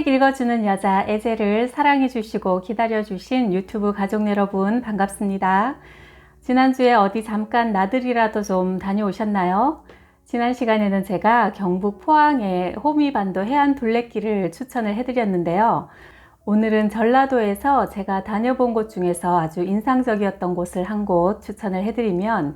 책 읽어주는 여자 에제를 사랑해주시고 기다려주신 유튜브 가족 여러분 반갑습니다. 지난주에 어디 잠깐 나들이라도 좀 다녀오셨나요? 지난 시간에는 제가 경북 포항의 호미반도 해안 둘레길을 추천을 해드렸는데요. 오늘은 전라도에서 제가 다녀본 곳 중에서 아주 인상적이었던 곳을 한 곳 추천을 해드리면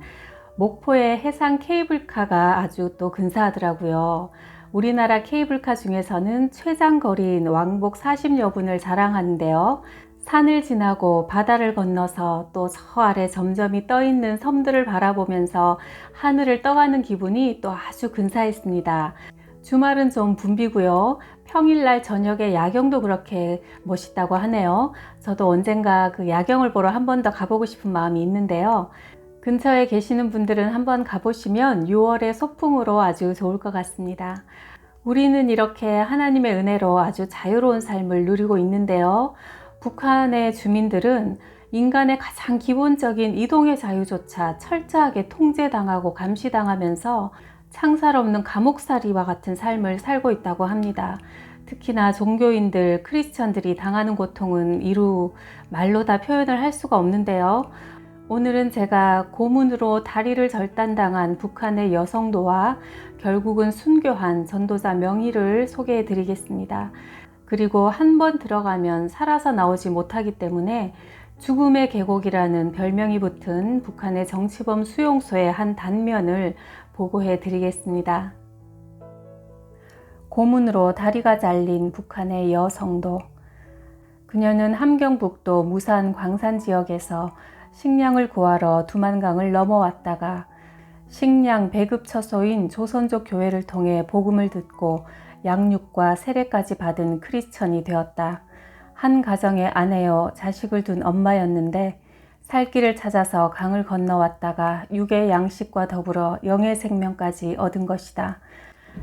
목포의 해상 케이블카가 아주 또 근사하더라고요. 우리나라 케이블카 중에서는 최장거리인 왕복 40여 분을 자랑하는데요. 산을 지나고 바다를 건너서 또 저 아래 점점이 떠있는 섬들을 바라보면서 하늘을 떠가는 기분이 또 아주 근사했습니다. 주말은 좀 붐비고요. 평일날 저녁에 야경도 그렇게 멋있다고 하네요. 저도 언젠가 그 야경을 보러 한 번 더 가보고 싶은 마음이 있는데요. 근처에 계시는 분들은 한번 가보시면 6월의 소풍으로 아주 좋을 것 같습니다. 우리는 이렇게 하나님의 은혜로 아주 자유로운 삶을 누리고 있는데요. 북한의 주민들은 인간의 가장 기본적인 이동의 자유조차 철저하게 통제당하고 감시당하면서 창살 없는 감옥살이와 같은 삶을 살고 있다고 합니다. 특히나 종교인들, 크리스천들이 당하는 고통은 이루 말로 다 표현을 할 수가 없는데요. 오늘은 제가 고문으로 다리를 절단당한 북한의 여성도와 결국은 순교한 전도자 명희를 소개해 드리겠습니다. 그리고 한 번 들어가면 살아서 나오지 못하기 때문에 죽음의 계곡이라는 별명이 붙은 북한의 정치범 수용소의 한 단면을 보고해 드리겠습니다. 고문으로 다리가 잘린 북한의 여성도. 그녀는 함경북도 무산 광산 지역에서 식량을 구하러 두만강을 넘어왔다가 식량 배급 처소인 조선족 교회를 통해 복음을 듣고 양육과 세례까지 받은 크리스천이 되었다. 한 가정의 아내여 자식을 둔 엄마였는데 살 길을 찾아서 강을 건너왔다가 육의 양식과 더불어 영의 생명까지 얻은 것이다.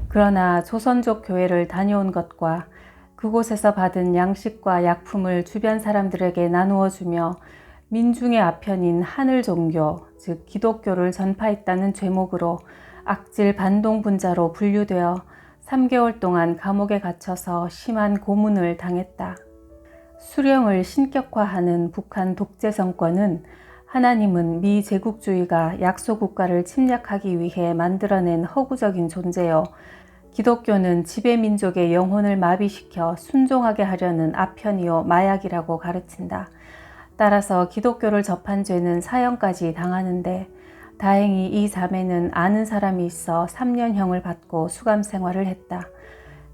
그러나 조선족 교회를 다녀온 것과 그곳에서 받은 양식과 약품을 주변 사람들에게 나누어 주며 민중의 아편인 하늘 종교, 즉 기독교를 전파했다는 죄목으로 악질 반동분자로 분류되어 3개월 동안 감옥에 갇혀서 심한 고문을 당했다. 수령을 신격화하는 북한 독재 정권은 하나님은 미제국주의가 약소국가를 침략하기 위해 만들어낸 허구적인 존재요. 기독교는 지배민족의 영혼을 마비시켜 순종하게 하려는 아편이요 마약이라고 가르친다. 따라서 기독교를 접한 죄는 사형까지 당하는데 다행히 이 자매는 아는 사람이 있어 3년형을 받고 수감 생활을 했다.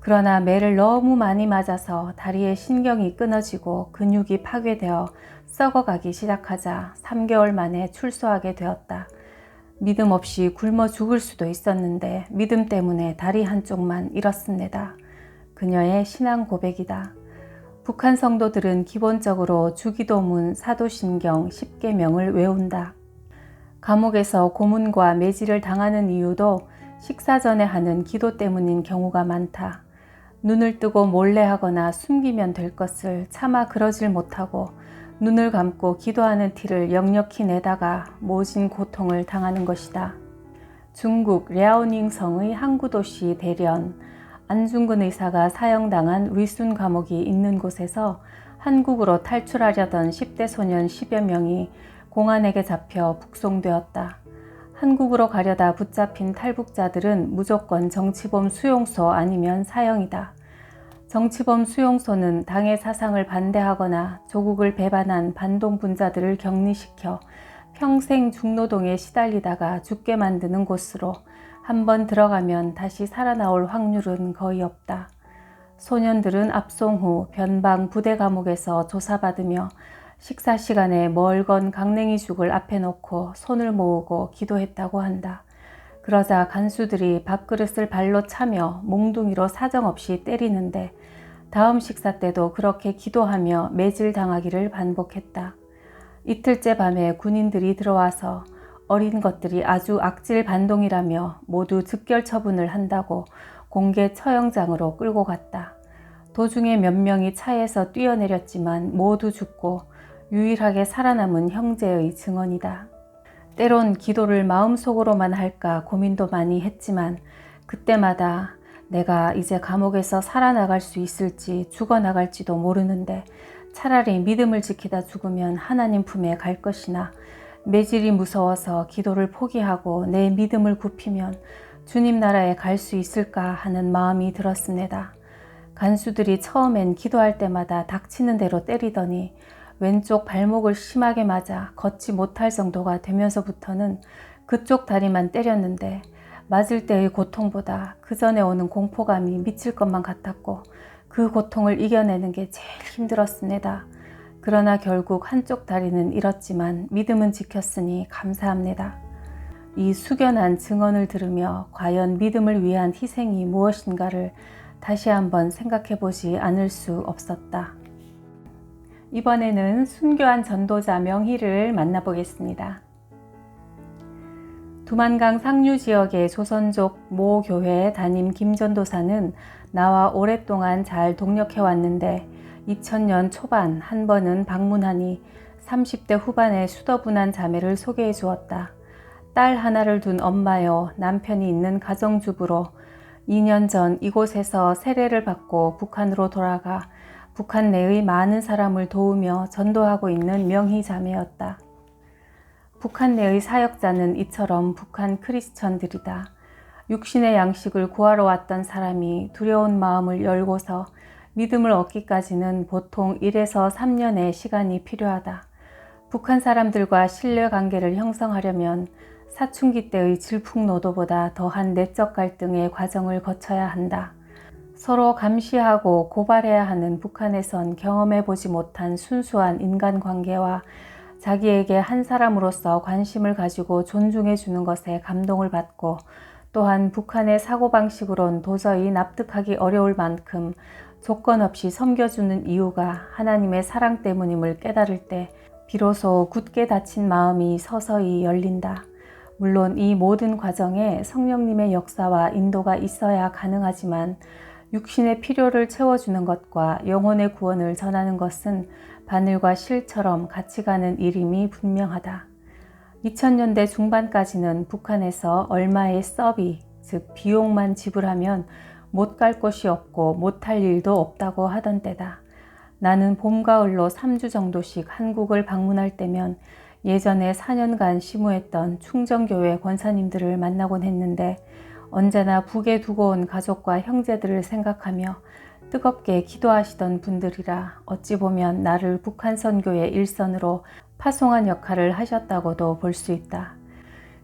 그러나 매를 너무 많이 맞아서 다리에 신경이 끊어지고 근육이 파괴되어 썩어가기 시작하자 3개월 만에 출소하게 되었다. 믿음 없이 굶어 죽을 수도 있었는데 믿음 때문에 다리 한쪽만 잃었습니다. 그녀의 신앙 고백이다. 북한 성도들은 기본적으로 주기도문, 사도신경, 10계명을 외운다. 감옥에서 고문과 매질을 당하는 이유도 식사 전에 하는 기도 때문인 경우가 많다. 눈을 뜨고 몰래 하거나 숨기면 될 것을 차마 그러질 못하고 눈을 감고 기도하는 티를 역력히 내다가 모진 고통을 당하는 것이다. 중국 랴오닝 성의 항구 도시 대련, 안중근 의사가 사형당한 위순 감옥이 있는 곳에서 한국으로 탈출하려던 10대 소년 10여 명이 공안에게 잡혀 북송되었다. 한국으로 가려다 붙잡힌 탈북자들은 무조건 정치범 수용소 아니면 사형이다. 정치범 수용소는 당의 사상을 반대하거나 조국을 배반한 반동분자들을 격리시켜 평생 중노동에 시달리다가 죽게 만드는 곳으로 한번 들어가면 다시 살아나올 확률은 거의 없다. 소년들은 압송 후 변방 부대 감옥에서 조사받으며 식사 시간에 멀건 강냉이죽을 앞에 놓고 손을 모으고 기도했다고 한다. 그러자 간수들이 밥그릇을 발로 차며 몽둥이로 사정없이 때리는데 다음 식사 때도 그렇게 기도하며 매질당하기를 반복했다. 이틀째 밤에 군인들이 들어와서 어린 것들이 아주 악질 반동이라며 모두 즉결 처분을 한다고 공개 처형장으로 끌고 갔다. 도중에 몇 명이 차에서 뛰어내렸지만 모두 죽고 유일하게 살아남은 형제의 증언이다. 때론 기도를 마음속으로만 할까 고민도 많이 했지만 그때마다 내가 이제 감옥에서 살아나갈 수 있을지 죽어나갈지도 모르는데 차라리 믿음을 지키다 죽으면 하나님 품에 갈 것이나 매질이 무서워서 기도를 포기하고 내 믿음을 굽히면 주님 나라에 갈 수 있을까 하는 마음이 들었습니다. 간수들이 처음엔 기도할 때마다 닥치는 대로 때리더니 왼쪽 발목을 심하게 맞아 걷지 못할 정도가 되면서부터는 그쪽 다리만 때렸는데 맞을 때의 고통보다 그 전에 오는 공포감이 미칠 것만 같았고 그 고통을 이겨내는 게 제일 힘들었습니다. 그러나 결국 한쪽 다리는 잃었지만 믿음은 지켰으니 감사합니다. 이 숙연한 증언을 들으며 과연 믿음을 위한 희생이 무엇인가를 다시 한번 생각해 보지 않을 수 없었다. 이번에는 순교한 전도자 명희를 만나보겠습니다. 두만강 상류 지역의 조선족 모 교회 담임 김전도사는 나와 오랫동안 잘 동력해 왔는데 2000년 초반 한 번은 방문하니 30대 후반의 수더분한 자매를 소개해 주었다. 딸 하나를 둔 엄마여 남편이 있는 가정주부로 2년 전 이곳에서 세례를 받고 북한으로 돌아가 북한 내의 많은 사람을 도우며 전도하고 있는 명희 자매였다. 북한 내의 사역자는 이처럼 북한 크리스천들이다. 육신의 양식을 구하러 왔던 사람이 두려운 마음을 열고서 믿음을 얻기까지는 보통 1에서 3년의 시간이 필요하다. 북한 사람들과 신뢰관계를 형성하려면 사춘기 때의 질풍노도보다 더한 내적 갈등의 과정을 거쳐야 한다. 서로 감시하고 고발해야 하는 북한에선 경험해보지 못한 순수한 인간관계와 자기에게 한 사람으로서 관심을 가지고 존중해주는 것에 감동을 받고 또한 북한의 사고방식으론 도저히 납득하기 어려울 만큼 조건 없이 섬겨주는 이유가 하나님의 사랑 때문임을 깨달을 때 비로소 굳게 닫힌 마음이 서서히 열린다. 물론 이 모든 과정에 성령님의 역사와 인도가 있어야 가능하지만 육신의 필요를 채워주는 것과 영혼의 구원을 전하는 것은 바늘과 실처럼 같이 가는 일임이 분명하다. 2000년대 중반까지는 북한에서 얼마의 서비, 즉 비용만 지불하면 못 갈 곳이 없고 못할 일도 없다고 하던 때다. 나는 봄, 가을로 3주 정도씩 한국을 방문할 때면 예전에 4년간 심우했던 충정교회 권사님들을 만나곤 했는데 언제나 북에 두고 온 가족과 형제들을 생각하며 뜨겁게 기도하시던 분들이라 어찌 보면 나를 북한 선교의 일선으로 파송한 역할을 하셨다고도 볼 수 있다.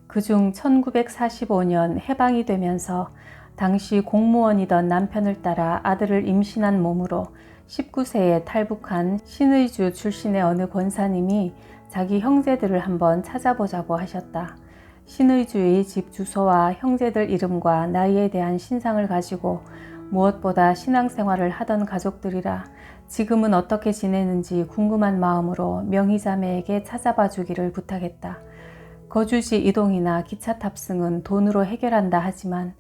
그중 1945년 해방이 되면서 당시 공무원이던 남편을 따라 아들을 임신한 몸으로 19세에 탈북한 신의주 출신의 어느 권사님이 자기 형제들을 한번 찾아보자고 하셨다. 신의주의 집 주소와 형제들 이름과 나이에 대한 신상을 가지고 무엇보다 신앙생활을 하던 가족들이라 지금은 어떻게 지내는지 궁금한 마음으로 명희자매에게 찾아봐 주기를 부탁했다. 거주지 이동이나 기차 탑승은 돈으로 해결한다 하지만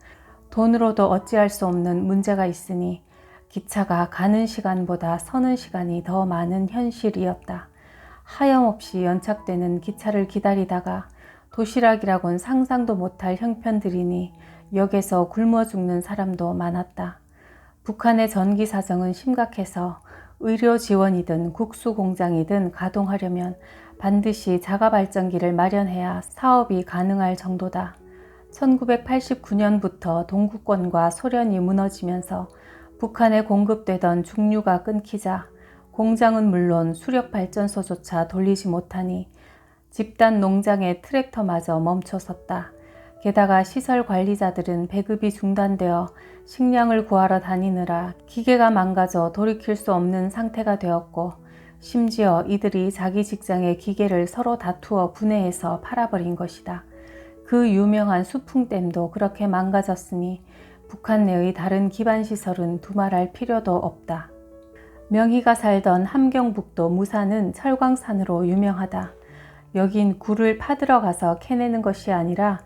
돈으로도 어찌할 수 없는 문제가 있으니 기차가 가는 시간보다 서는 시간이 더 많은 현실이었다. 하염없이 연착되는 기차를 기다리다가 도시락이라곤 상상도 못할 형편들이니 역에서 굶어 죽는 사람도 많았다. 북한의 전기 사정은 심각해서 의료 지원이든 국수 공장이든 가동하려면 반드시 자가 발전기를 마련해야 사업이 가능할 정도다. 1989년부터 동구권과 소련이 무너지면서 북한에 공급되던 중류가 끊기자 공장은 물론 수력발전소조차 돌리지 못하니 집단 농장의 트랙터마저 멈춰섰다. 게다가 시설 관리자들은 배급이 중단되어 식량을 구하러 다니느라 기계가 망가져 돌이킬 수 없는 상태가 되었고 심지어 이들이 자기 직장의 기계를 서로 다투어 분해해서 팔아버린 것이다. 그 유명한 수풍댐도 그렇게 망가졌으니 북한 내의 다른 기반시설은 두말할 필요도 없다. 명희가 살던 함경북도 무산은 철광산으로 유명하다. 여긴 굴을 파들어 가서 캐내는 것이 아니라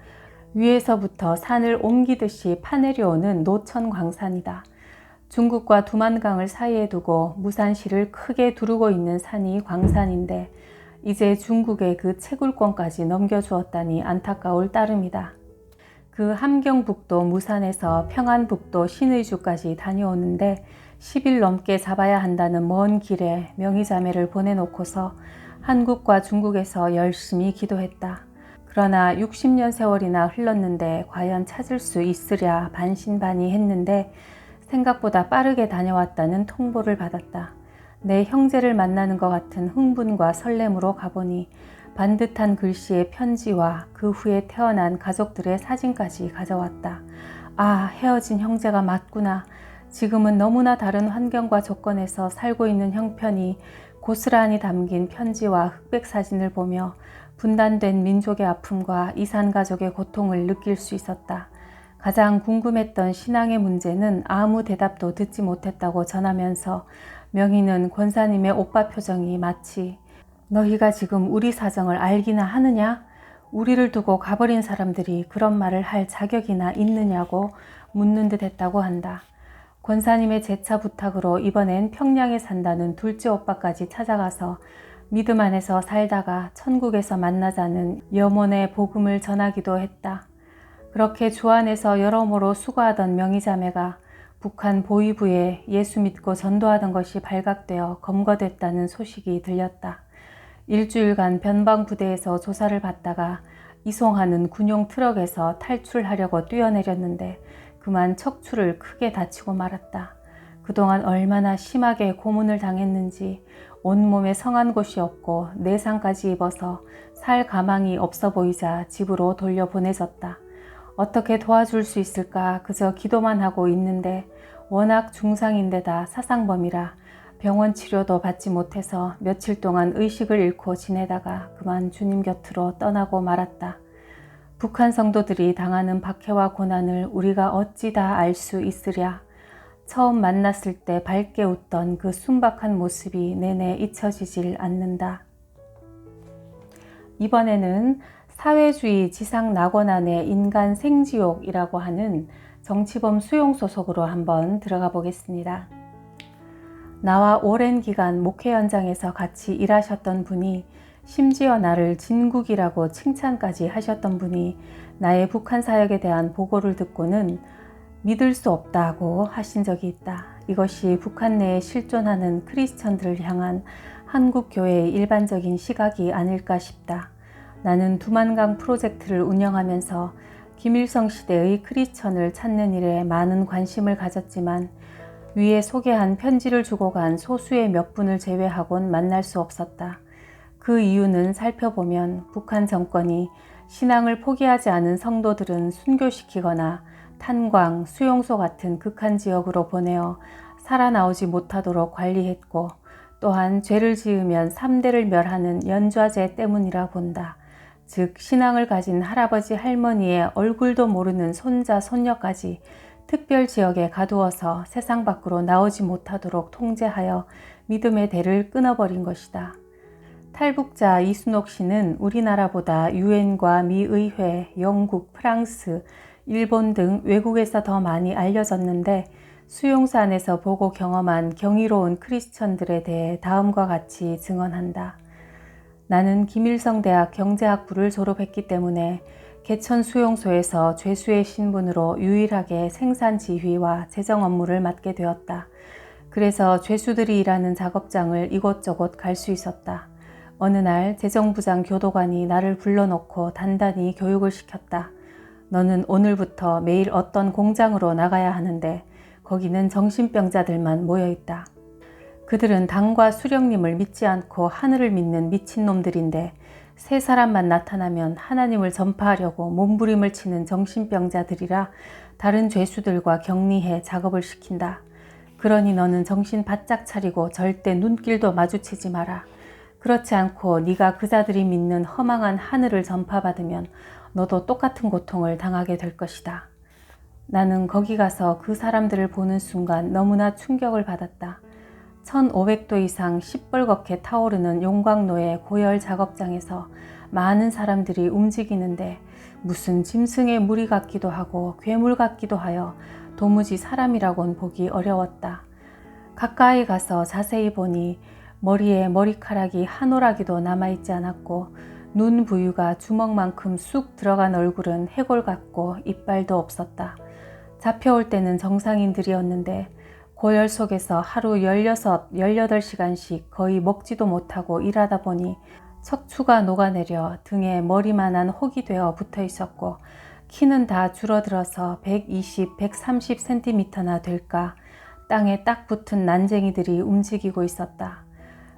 위에서부터 산을 옮기듯이 파내려오는 노천 광산이다. 중국과 두만강을 사이에 두고 무산시를 크게 두르고 있는 산이 광산인데 이제 중국의 그 채굴권까지 넘겨주었다니 안타까울 따름이다. 그 함경북도 무산에서 평안북도 신의주까지 다녀오는데 10일 넘게 잡아야 한다는 먼 길에 명의자매를 보내놓고서 한국과 중국에서 열심히 기도했다. 그러나 60년 세월이나 흘렀는데 과연 찾을 수 있으랴 반신반의했는데 생각보다 빠르게 다녀왔다는 통보를 받았다. 내 형제를 만나는 것 같은 흥분과 설렘으로 가보니 반듯한 글씨의 편지와 그 후에 태어난 가족들의 사진까지 가져왔다. 아, 헤어진 형제가 맞구나. 지금은 너무나 다른 환경과 조건에서 살고 있는 형편이 고스란히 담긴 편지와 흑백 사진을 보며 분단된 민족의 아픔과 이산가족의 고통을 느낄 수 있었다. 가장 궁금했던 신앙의 문제는 아무 대답도 듣지 못했다고 전하면서 명희는 권사님의 오빠 표정이 마치 너희가 지금 우리 사정을 알기나 하느냐? 우리를 두고 가버린 사람들이 그런 말을 할 자격이나 있느냐고 묻는 듯 했다고 한다. 권사님의 재차 부탁으로 이번엔 평양에 산다는 둘째 오빠까지 찾아가서 믿음 안에서 살다가 천국에서 만나자는 염원의 복음을 전하기도 했다. 그렇게 주 안에서 여러모로 수고하던 명의자매가 북한 보위부에 예수 믿고 전도하던 것이 발각되어 검거됐다는 소식이 들렸다. 일주일간 변방부대에서 조사를 받다가 이송하는 군용 트럭에서 탈출하려고 뛰어내렸는데 그만 척추를 크게 다치고 말았다. 그동안 얼마나 심하게 고문을 당했는지 온몸에 성한 곳이 없고 내상까지 입어서 살 가망이 없어 보이자 집으로 돌려보내졌다. 어떻게 도와줄 수 있을까 그저 기도만 하고 있는데 워낙 중상인데다 사상범이라 병원 치료도 받지 못해서 며칠 동안 의식을 잃고 지내다가 그만 주님 곁으로 떠나고 말았다. 북한 성도들이 당하는 박해와 고난을 우리가 어찌 다 알 수 있으랴. 처음 만났을 때 밝게 웃던 그 순박한 모습이 내내 잊혀지질 않는다. 이번에는 사회주의 지상 낙원안의 인간 생지옥이라고 하는 정치범 수용 소속으로 한번 들어가 보겠습니다. 나와 오랜 기간 목회 현장에서 같이 일하셨던 분이 심지어 나를 진국이라고 칭찬까지 하셨던 분이 나의 북한 사역에 대한 보고를 듣고는 믿을 수 없다고 하신 적이 있다. 이것이 북한 내에 실존하는 크리스천들을 향한 한국 교회의 일반적인 시각이 아닐까 싶다. 나는 두만강 프로젝트를 운영하면서 김일성 시대의 크리스천을 찾는 일에 많은 관심을 가졌지만 위에 소개한 편지를 주고 간 소수의 몇 분을 제외하곤 만날 수 없었다. 그 이유는 살펴보면 북한 정권이 신앙을 포기하지 않은 성도들은 순교시키거나 탄광, 수용소 같은 극한 지역으로 보내어 살아나오지 못하도록 관리했고 또한 죄를 지으면 3대를 멸하는 연좌제 때문이라 본다. 즉 신앙을 가진 할아버지 할머니의 얼굴도 모르는 손자 손녀까지 특별 지역에 가두어서 세상 밖으로 나오지 못하도록 통제하여 믿음의 대를 끊어버린 것이다. 탈북자 이순옥 씨는 우리나라보다 유엔과 미의회, 영국, 프랑스, 일본 등 외국에서 더 많이 알려졌는데 수용소 안에서 보고 경험한 경이로운 크리스천들에 대해 다음과 같이 증언한다. 나는 김일성대학 경제학부를 졸업했기 때문에 개천 수용소에서 죄수의 신분으로 유일하게 생산 지휘와 재정 업무를 맡게 되었다. 그래서 죄수들이 일하는 작업장을 이곳저곳 갈 수 있었다. 어느 날 재정부장 교도관이 나를 불러놓고 단단히 교육을 시켰다. 너는 오늘부터 매일 어떤 공장으로 나가야 하는데 거기는 정신병자들만 모여있다. 그들은 당과 수령님을 믿지 않고 하늘을 믿는 미친놈들인데 세 사람만 나타나면 하나님을 전파하려고 몸부림을 치는 정신병자들이라 다른 죄수들과 격리해 작업을 시킨다. 그러니 너는 정신 바짝 차리고 절대 눈길도 마주치지 마라. 그렇지 않고 네가 그자들이 믿는 허망한 하늘을 전파받으면 너도 똑같은 고통을 당하게 될 것이다. 나는 거기 가서 그 사람들을 보는 순간 너무나 충격을 받았다. 1500도 이상 시뻘겋게 타오르는 용광로의 고열 작업장에서 많은 사람들이 움직이는데 무슨 짐승의 무리 같기도 하고 괴물 같기도 하여 도무지 사람이라곤 보기 어려웠다. 가까이 가서 자세히 보니 머리에 머리카락이 한 오라기도 남아있지 않았고 눈 부위가 주먹만큼 쑥 들어간 얼굴은 해골 같고 이빨도 없었다. 잡혀올 때는 정상인들이었는데 고열 속에서 하루 16, 18시간씩 거의 먹지도 못하고 일하다 보니 척추가 녹아내려 등에 머리만한 혹이 되어 붙어 있었고 키는 다 줄어들어서 120, 130cm나 될까 땅에 딱 붙은 난쟁이들이 움직이고 있었다.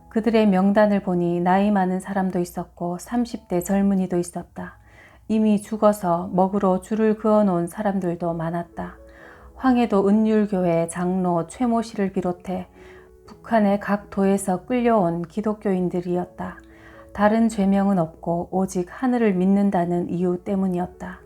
그들의 명단을 보니 나이 많은 사람도 있었고 30대 젊은이도 있었다. 이미 죽어서 먹으러 줄을 그어놓은 사람들도 많았다. 황해도 은율교회 장로 최모 씨를 비롯해 북한의 각 도에서 끌려온 기독교인들이었다. 다른 죄명은 없고 오직 하늘을 믿는다는 이유 때문이었다.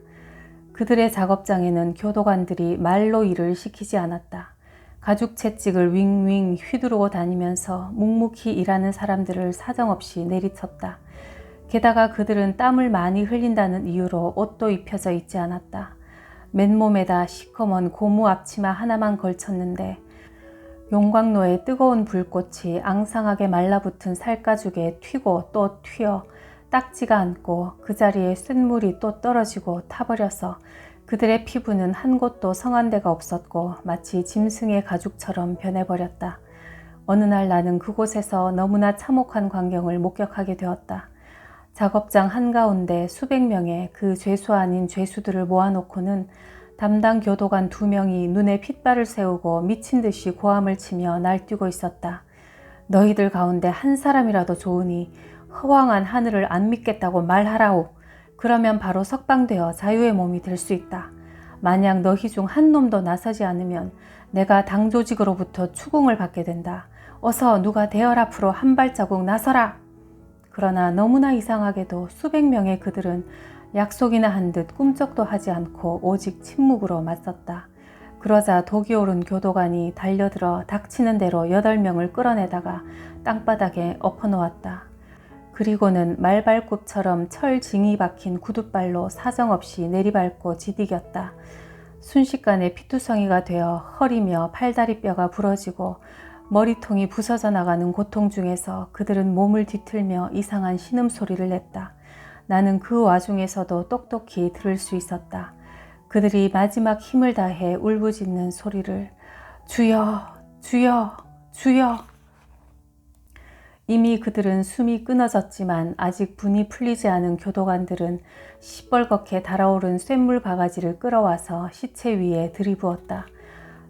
그들의 작업장에는 교도관들이 말로 일을 시키지 않았다. 가죽 채찍을 윙윙 휘두르고 다니면서 묵묵히 일하는 사람들을 사정없이 내리쳤다. 게다가 그들은 땀을 많이 흘린다는 이유로 옷도 입혀져 있지 않았다. 맨몸에다 시커먼 고무 앞치마 하나만 걸쳤는데 용광로의 뜨거운 불꽃이 앙상하게 말라붙은 살가죽에 튀고 또 튀어 딱지가 않고 그 자리에 쇳물이 또 떨어지고 타버려서 그들의 피부는 한 곳도 성한 데가 없었고 마치 짐승의 가죽처럼 변해버렸다. 어느 날 나는 그곳에서 너무나 참혹한 광경을 목격하게 되었다. 작업장 한가운데 수백 명의 그 죄수 아닌 죄수들을 모아놓고는 담당 교도관 2명이 눈에 핏발을 세우고 미친 듯이 고함을 치며 날뛰고 있었다. 너희들 가운데 한 사람이라도 좋으니 허황한 하늘을 안 믿겠다고 말하라오. 그러면 바로 석방되어 자유의 몸이 될 수 있다. 만약 너희 중 한 놈도 나서지 않으면 내가 당조직으로부터 추궁을 받게 된다. 어서 누가 대열 앞으로 한 발자국 나서라. 그러나 너무나 이상하게도 수백 명의 그들은 약속이나 한 듯 꿈쩍도 하지 않고 오직 침묵으로 맞섰다. 그러자 독이 오른 교도관이 달려들어 닥치는 대로 8명을 끌어내다가 땅바닥에 엎어놓았다. 그리고는 말발굽처럼 철징이 박힌 구둣발로 사정없이 내리밟고 지디겼다. 순식간에 피투성이가 되어 허리며 팔다리뼈가 부러지고 머리통이 부서져 나가는 고통 중에서 그들은 몸을 뒤틀며 이상한 신음소리를 냈다. 나는 그 와중에서도 똑똑히 들을 수 있었다. 그들이 마지막 힘을 다해 울부짖는 소리를 주여, 주여, 주여. 이미 그들은 숨이 끊어졌지만 아직 분이 풀리지 않은 교도관들은 시뻘겋게 달아오른 쇳물 바가지를 끌어와서 시체 위에 들이부었다.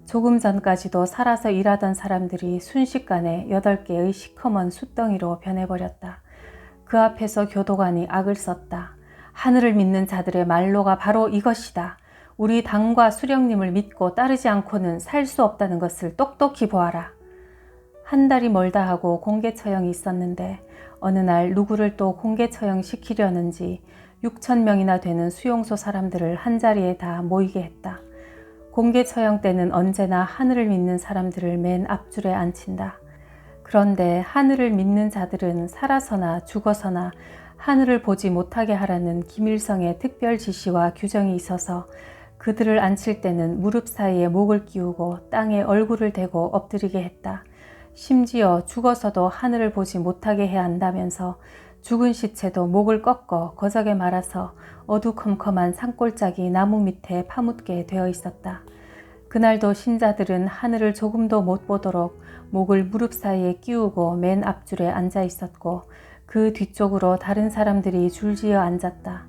조금 전까지도 살아서 일하던 사람들이 순식간에 8개의 시커먼 숯덩이로 변해버렸다. 그 앞에서 교도관이 악을 썼다. 하늘을 믿는 자들의 말로가 바로 이것이다. 우리 당과 수령님을 믿고 따르지 않고는 살 수 없다는 것을 똑똑히 보아라. 한 달이 멀다 하고 공개 처형이 있었는데 어느 날 누구를 또 공개 처형 시키려는지 6,000명이나 되는 수용소 사람들을 한자리에 다 모이게 했다. 공개 처형 때는 언제나 하늘을 믿는 사람들을 맨 앞줄에 앉힌다. 그런데 하늘을 믿는 자들은 살아서나 죽어서나 하늘을 보지 못하게 하라는 김일성의 특별 지시와 규정이 있어서 그들을 앉힐 때는 무릎 사이에 목을 끼우고 땅에 얼굴을 대고 엎드리게 했다. 심지어 죽어서도 하늘을 보지 못하게 해야 한다면서 죽은 시체도 목을 꺾어 거적에 말아서 어두컴컴한 산골짜기 나무 밑에 파묻게 되어 있었다. 그날도 신자들은 하늘을 조금도 못 보도록 목을 무릎 사이에 끼우고 맨 앞줄에 앉아 있었고 그 뒤쪽으로 다른 사람들이 줄지어 앉았다.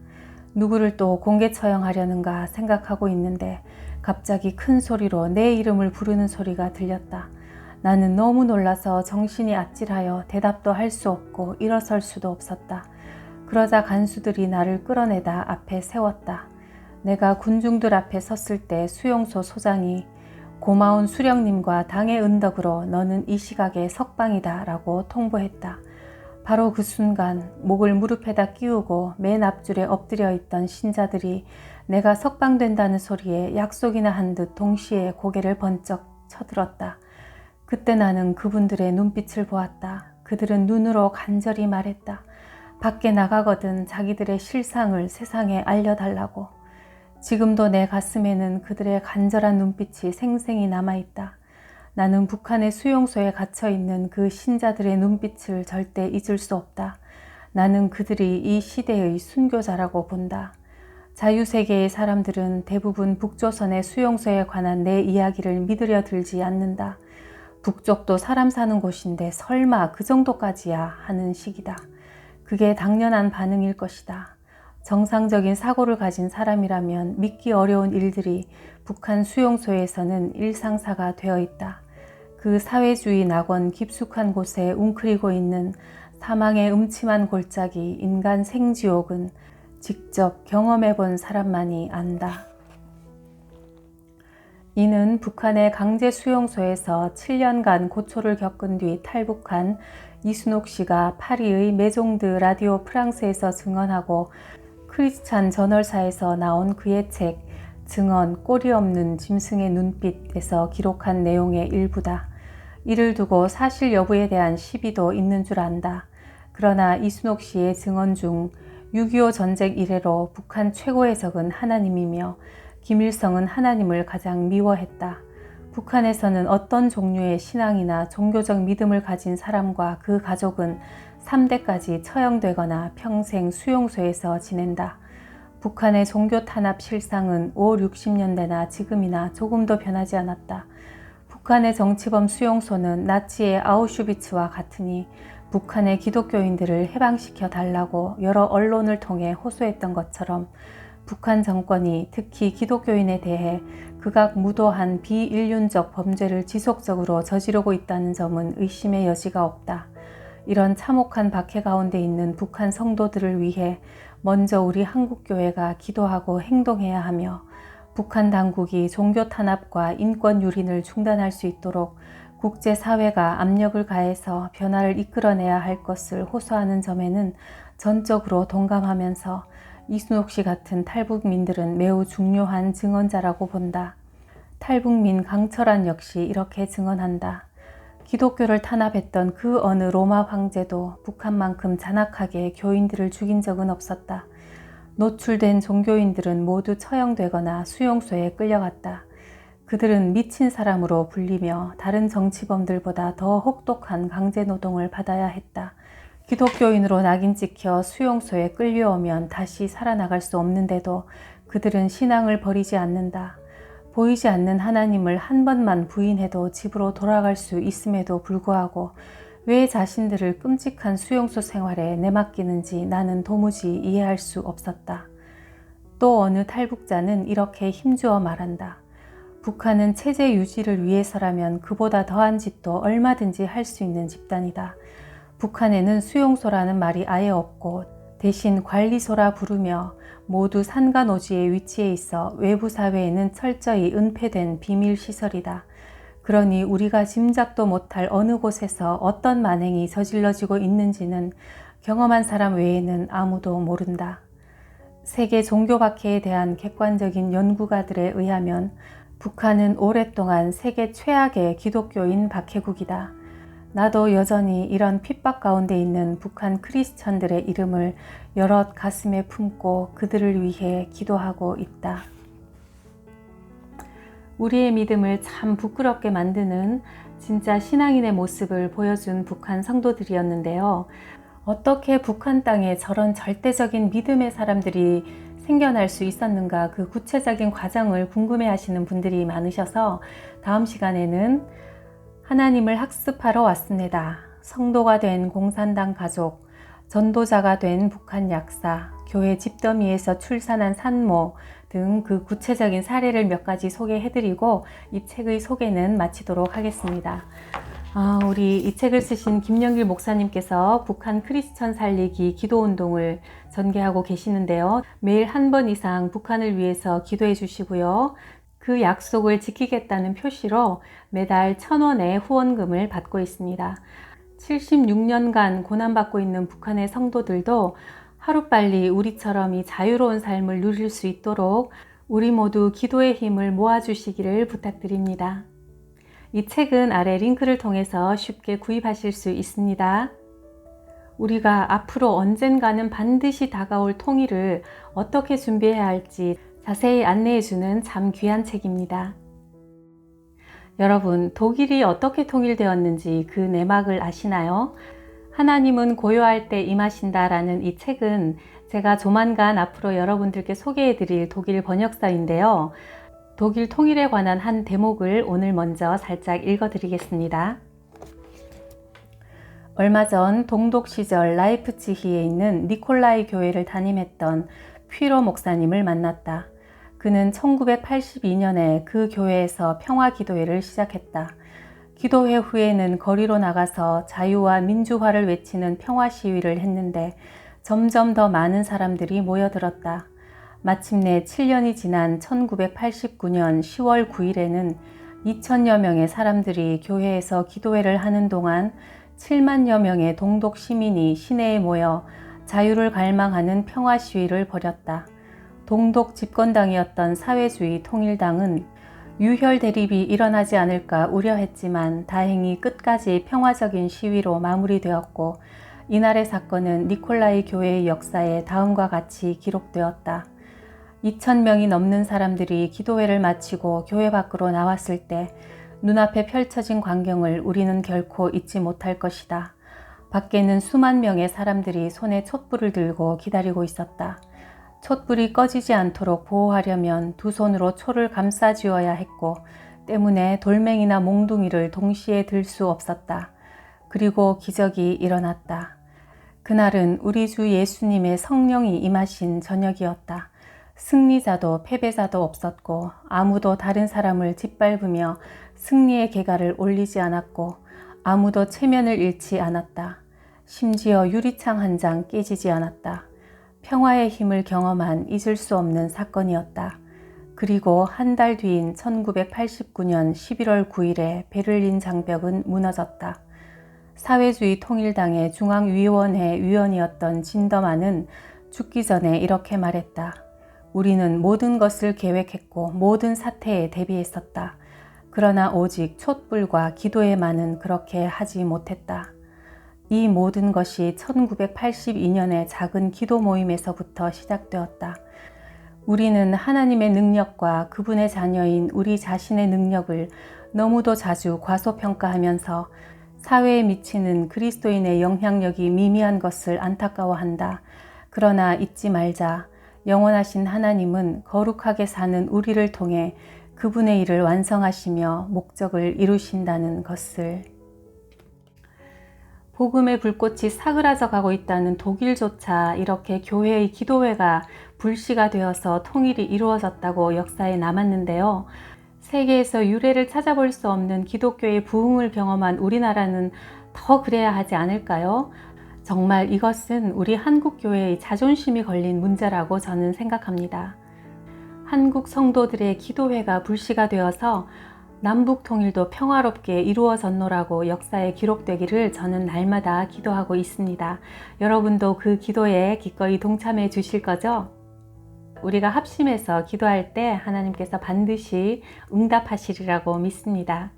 누구를 또 공개 처형하려는가 생각하고 있는데 갑자기 큰 소리로 내 이름을 부르는 소리가 들렸다. 나는 너무 놀라서 정신이 아찔하여 대답도 할 수 없고 일어설 수도 없었다. 그러자 간수들이 나를 끌어내다 앞에 세웠다. 내가 군중들 앞에 섰을 때 수용소 소장이 고마운 수령님과 당의 은덕으로 너는 이 시각에 석방이다 라고 통보했다. 바로 그 순간 목을 무릎에다 끼우고 맨 앞줄에 엎드려 있던 신자들이 내가 석방된다는 소리에 약속이나 한 듯 동시에 고개를 번쩍 쳐들었다. 그때 나는 그분들의 눈빛을 보았다. 그들은 눈으로 간절히 말했다. 밖에 나가거든 자기들의 실상을 세상에 알려달라고. 지금도 내 가슴에는 그들의 간절한 눈빛이 생생히 남아있다. 나는 북한의 수용소에 갇혀있는 그 신자들의 눈빛을 절대 잊을 수 없다. 나는 그들이 이 시대의 순교자라고 본다. 자유세계의 사람들은 대부분 북조선의 수용소에 관한 내 이야기를 믿으려 들지 않는다. 북쪽도 사람 사는 곳인데 설마 그 정도까지야 하는 식이다. 그게 당연한 반응일 것이다. 정상적인 사고를 가진 사람이라면 믿기 어려운 일들이 북한 수용소에서는 일상사가 되어 있다. 그 사회주의 낙원 깊숙한 곳에 웅크리고 있는 사망의 음침한 골짜기 인간 생지옥은 직접 경험해 본 사람만이 안다. 이는 북한의 강제 수용소에서 7년간 고초를 겪은 뒤 탈북한 이순옥 씨가 파리의 메종드 라디오 프랑스에서 증언하고 크리스찬 저널사에서 나온 그의 책 증언 꼬리 없는 짐승의 눈빛에서 기록한 내용의 일부다. 이를 두고 사실 여부에 대한 시비도 있는 줄 안다. 그러나 이순옥 씨의 증언 중 6.25 전쟁 이래로 북한 최고의 적은 하나님이며 김일성은 하나님을 가장 미워했다. 북한에서는 어떤 종류의 신앙이나 종교적 믿음을 가진 사람과 그 가족은 3대까지 처형되거나 평생 수용소에서 지낸다. 북한의 종교 탄압 실상은 5, 60년대나 지금이나 조금도 변하지 않았다. 북한의 정치범 수용소는 나치의 아우슈비츠와 같으니 북한의 기독교인들을 해방시켜 달라고 여러 언론을 통해 호소했던 것처럼 북한 정권이 특히 기독교인에 대해 극악 무도한 비인륜적 범죄를 지속적으로 저지르고 있다는 점은 의심의 여지가 없다. 이런 참혹한 박해 가운데 있는 북한 성도들을 위해 먼저 우리 한국교회가 기도하고 행동해야 하며 북한 당국이 종교 탄압과 인권 유린을 중단할 수 있도록 국제사회가 압력을 가해서 변화를 이끌어내야 할 것을 호소하는 점에는 전적으로 동감하면서 이순옥 씨 같은 탈북민들은 매우 중요한 증언자라고 본다. 탈북민 강철한 역시 이렇게 증언한다. 기독교를 탄압했던 그 어느 로마 황제도 북한만큼 잔악하게 교인들을 죽인 적은 없었다. 노출된 종교인들은 모두 처형되거나 수용소에 끌려갔다. 그들은 미친 사람으로 불리며 다른 정치범들보다 더 혹독한 강제노동을 받아야 했다. 기독교인으로 낙인 찍혀 수용소에 끌려오면 다시 살아나갈 수 없는데도 그들은 신앙을 버리지 않는다. 보이지 않는 하나님을 한 번만 부인해도 집으로 돌아갈 수 있음에도 불구하고 왜 자신들을 끔찍한 수용소 생활에 내맡기는지 나는 도무지 이해할 수 없었다. 또 어느 탈북자는 이렇게 힘주어 말한다. 북한은 체제 유지를 위해서라면 그보다 더한 짓도 얼마든지 할 수 있는 집단이다. 북한에는 수용소라는 말이 아예 없고 대신 관리소라 부르며 모두 산간오지의 위치에 있어 외부 사회에는 철저히 은폐된 비밀시설이다. 그러니 우리가 짐작도 못할 어느 곳에서 어떤 만행이 저질러지고 있는지는 경험한 사람 외에는 아무도 모른다. 세계 종교 박해에 대한 객관적인 연구가들에 의하면 북한은 오랫동안 세계 최악의 기독교인 박해국이다. 나도 여전히 이런 핍박 가운데 있는 북한 크리스천들의 이름을 여럿 가슴에 품고 그들을 위해 기도하고 있다. 우리의 믿음을 참 부끄럽게 만드는 진짜 신앙인의 모습을 보여준 북한 성도들이었는데요. 어떻게 북한 땅에 저런 절대적인 믿음의 사람들이 생겨날 수 있었는가, 그 구체적인 과정을 궁금해 하시는 분들이 많으셔서 다음 시간에는 하나님을 학습하러 왔습니다. 성도가 된 공산당 가족, 전도자가 된 북한 약사, 교회 집더미에서 출산한 산모 등 그 구체적인 사례를 몇 가지 소개해드리고 이 책의 소개는 마치도록 하겠습니다. 우리 이 책을 쓰신 김영길 목사님께서 북한 크리스천 살리기 기도운동을 전개하고 계시는데요. 매일 한 번 이상 북한을 위해서 기도해 주시고요. 그 약속을 지키겠다는 표시로 매달 1,000원의 후원금을 받고 있습니다. 76년간 고난받고 있는 북한의 성도들도 하루빨리 우리처럼 이 자유로운 삶을 누릴 수 있도록 우리 모두 기도의 힘을 모아주시기를 부탁드립니다. 이 책은 아래 링크를 통해서 쉽게 구입하실 수 있습니다. 우리가 앞으로 언젠가는 반드시 다가올 통일을 어떻게 준비해야 할지 자세히 안내해주는 참 귀한 책입니다. 여러분, 독일이 어떻게 통일되었는지 그 내막을 아시나요? 하나님은 고요할 때 임하신다라는 이 책은 제가 조만간 앞으로 여러분들께 소개해드릴 독일 번역서인데요. 독일 통일에 관한 한 대목을 오늘 먼저 살짝 읽어드리겠습니다. 얼마 전 동독 시절 라이프치히에 있는 니콜라이 교회를 담임했던 퓨러 목사님을 만났다. 그는 1982년에 그 교회에서 평화 기도회를 시작했다. 기도회 후에는 거리로 나가서 자유와 민주화를 외치는 평화 시위를 했는데 점점 더 많은 사람들이 모여들었다. 마침내 7년이 지난 1989년 10월 9일에는 2천여 명의 사람들이 교회에서 기도회를 하는 동안 7만여 명의 동독 시민이 시내에 모여 자유를 갈망하는 평화 시위를 벌였다. 동독 집권당이었던 사회주의 통일당은 유혈 대립이 일어나지 않을까 우려했지만 다행히 끝까지 평화적인 시위로 마무리되었고 이날의 사건은 니콜라이 교회의 역사에 다음과 같이 기록되었다. 2,000명이 넘는 사람들이 기도회를 마치고 교회 밖으로 나왔을 때 눈앞에 펼쳐진 광경을 우리는 결코 잊지 못할 것이다. 밖에는 수만 명의 사람들이 손에 촛불을 들고 기다리고 있었다. 촛불이 꺼지지 않도록 보호하려면 두 손으로 초를 감싸쥐어야 했고 때문에 돌멩이나 몽둥이를 동시에 들 수 없었다. 그리고 기적이 일어났다. 그날은 우리 주 예수님의 성령이 임하신 저녁이었다. 승리자도 패배자도 없었고 아무도 다른 사람을 짓밟으며 승리의 개가를 올리지 않았고 아무도 체면을 잃지 않았다. 심지어 유리창 한 장 깨지지 않았다. 평화의 힘을 경험한 잊을 수 없는 사건이었다. 그리고 한 달 뒤인 1989년 11월 9일에 베를린 장벽은 무너졌다. 사회주의 통일당의 중앙위원회 위원이었던 진더만은 죽기 전에 이렇게 말했다. 우리는 모든 것을 계획했고 모든 사태에 대비했었다. 그러나 오직 촛불과 기도에만은 그렇게 하지 못했다. 이 모든 것이 1982년의 작은 기도 모임에서부터 시작되었다. 우리는 하나님의 능력과 그분의 자녀인 우리 자신의 능력을 너무도 자주 과소평가하면서 사회에 미치는 그리스도인의 영향력이 미미한 것을 안타까워한다. 그러나 잊지 말자. 영원하신 하나님은 거룩하게 사는 우리를 통해 그분의 일을 완성하시며 목적을 이루신다는 것을. 복음의 불꽃이 사그라져 가고 있다는 독일조차 이렇게 교회의 기도회가 불씨가 되어서 통일이 이루어졌다고 역사에 남았는데요. 세계에서 유례를 찾아볼 수 없는 기독교의 부흥을 경험한 우리나라는 더 그래야 하지 않을까요? 정말 이것은 우리 한국교회의 자존심이 걸린 문제라고 저는 생각합니다. 한국 성도들의 기도회가 불씨가 되어서 남북 통일도 평화롭게 이루어졌노라고 역사에 기록되기를 저는 날마다 기도하고 있습니다. 여러분도 그 기도에 기꺼이 동참해 주실 거죠? 우리가 합심해서 기도할 때 하나님께서 반드시 응답하시리라고 믿습니다.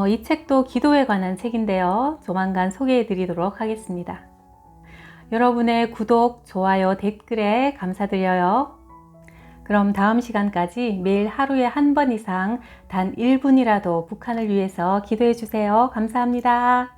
이 책도 기도에 관한 책인데요. 조만간 소개해 드리도록 하겠습니다. 여러분의 구독, 좋아요, 댓글에 감사드려요. 그럼 다음 시간까지 매일 하루에 한 번 이상 단 1분이라도 북한을 위해서 기도해 주세요. 감사합니다.